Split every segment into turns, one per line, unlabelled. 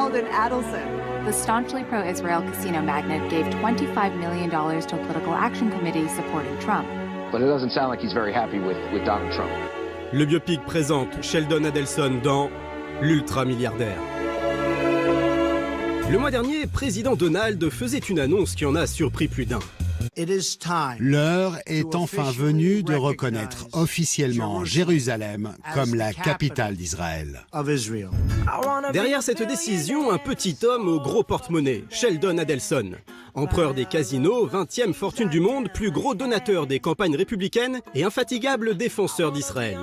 Sheldon Adelson.
The staunchly pro-Israel casino magnate gave $25 million to a political action committee supporting Trump.
But it doesn't sound like he's very happy with Donald Trump.
Le biopic présente Sheldon Adelson dans L'ultra-milliardaire. Le mois dernier, président Donald faisait une annonce qui en a surpris plus d'un.
L'heure est enfin venue de reconnaître officiellement Jérusalem comme la capitale d'Israël.
Derrière cette décision, un petit homme au gros porte-monnaie, Sheldon Adelson. Empereur des casinos, 20e fortune du monde, plus gros donateur des campagnes républicaines et infatigable défenseur d'Israël.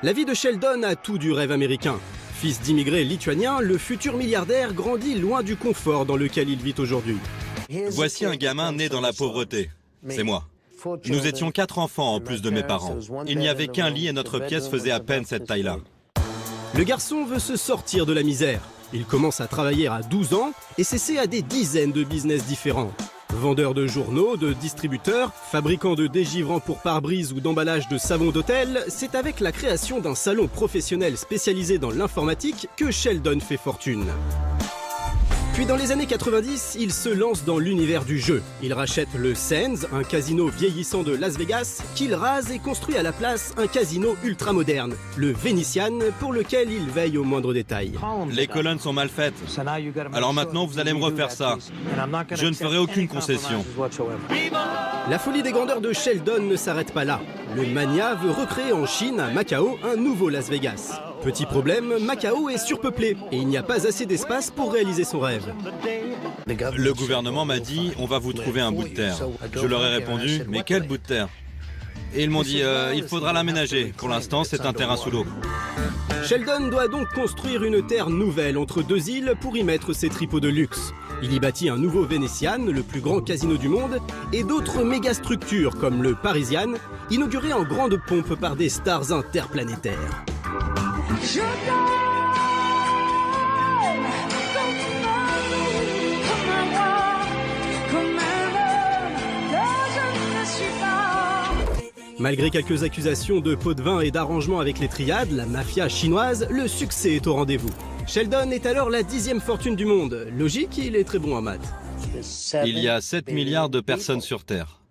La vie de Sheldon a tout du rêve américain. Fils d'immigrés lituaniens, le futur milliardaire grandit loin du confort dans lequel il vit aujourd'hui.
Voici un gamin né dans la pauvreté. C'est moi. Nous étions 4 enfants en plus de mes parents. Il n'y avait qu'un lit et notre pièce faisait à peine cette taille-là.
Le garçon veut se sortir de la misère. Il commence à travailler à 12 ans et s'essaie à des dizaines de business différents. Vendeur de journaux, de distributeurs, fabricant de dégivrants pour pare-brise ou d'emballage de savon d'hôtel, c'est avec la création d'un salon professionnel spécialisé dans l'informatique que Sheldon fait fortune. Puis dans les années 90, il se lance dans l'univers du jeu. Il rachète le Sands, un casino vieillissant de Las Vegas, qu'il rase et construit à la place un casino ultra moderne, le Venetian, pour lequel il veille au moindre détail.
Les colonnes sont mal faites. Alors maintenant, vous allez me refaire ça. Je ne ferai aucune concession.
La folie des grandeurs de Sheldon ne s'arrête pas là. Le mania veut recréer en Chine, à Macao, un nouveau Las Vegas. Petit problème, Macao est surpeuplé et il n'y a pas assez d'espace pour réaliser son rêve.
Le gouvernement m'a dit « on va vous trouver un bout de terre ». Je leur ai répondu « mais quel bout de terre ?» Et ils m'ont dit « il faudra l'aménager. Pour l'instant, c'est un terrain sous l'eau ».
Sheldon doit donc construire une terre nouvelle entre deux îles pour y mettre ses tripots de luxe. Il y bâtit un nouveau Venetian, le plus grand casino du monde, et d'autres méga-structures comme le Parisian, inaugurées en grande pompe par des stars interplanétaires. Malgré quelques accusations de pots de vin et d'arrangement avec les triades, la mafia chinoise, le succès est au rendez-vous. Sheldon est alors la 10e fortune du monde. Logique, il est très bon en maths.
Il y a 7 milliards de personnes sur Terre.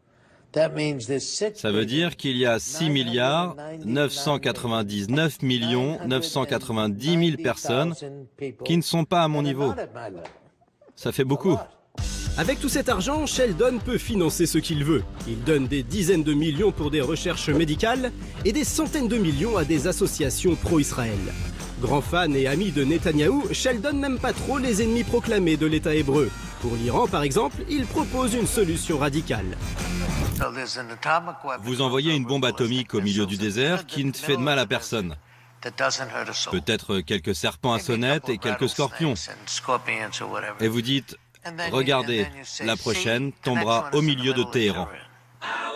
Ça veut dire qu'il y a 6 milliards 999 millions 990 000 personnes qui ne sont pas à mon niveau. Ça fait beaucoup.
Avec tout cet argent, Sheldon peut financer ce qu'il veut. Il donne des dizaines de millions pour des recherches médicales et des centaines de millions à des associations pro-Israël. Grand fan et ami de Netanyahou, Sheldon n'aime pas trop les ennemis proclamés de l'État hébreu. Pour l'Iran, par exemple, il propose une solution radicale.
Vous envoyez une bombe atomique au milieu du désert qui ne fait de mal à personne. Peut-être quelques serpents à sonnette et quelques scorpions. Et vous dites, regardez, la prochaine tombera au milieu de Téhéran.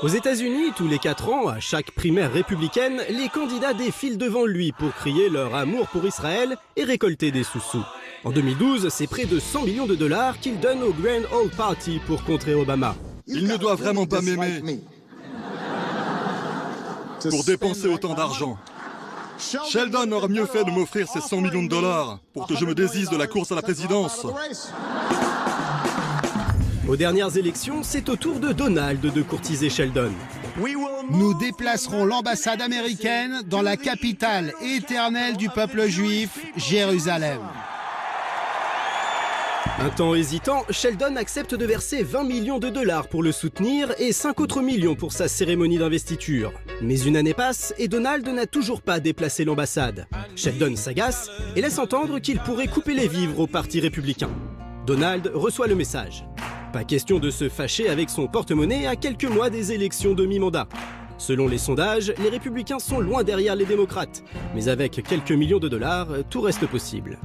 Aux États-Unis, tous les 4 ans, à chaque primaire républicaine, les candidats défilent devant lui pour crier leur amour pour Israël et récolter des sous-sous. En 2012, c'est près de 100 millions de dollars qu'il donne au Grand Old Party pour contrer Obama.
Il ne doit vraiment pas m'aimer pour dépenser autant d'argent. Sheldon aurait mieux fait de m'offrir ces 100 millions de dollars pour que je me désiste de la course à la présidence.
Aux dernières élections, c'est au tour de Donald de courtiser Sheldon.
Nous déplacerons l'ambassade américaine dans la capitale éternelle du peuple juif, Jérusalem.
Un temps hésitant, Sheldon accepte de verser 20 millions de dollars pour le soutenir et 5 autres millions pour sa cérémonie d'investiture. Mais une année passe et Donald n'a toujours pas déplacé l'ambassade. Sheldon s'agace et laisse entendre qu'il pourrait couper les vivres au Parti républicain. Donald reçoit le message. Pas question de se fâcher avec son porte-monnaie à quelques mois des élections de mi-mandat. Selon les sondages, les républicains sont loin derrière les démocrates. Mais avec quelques millions de dollars, tout reste possible.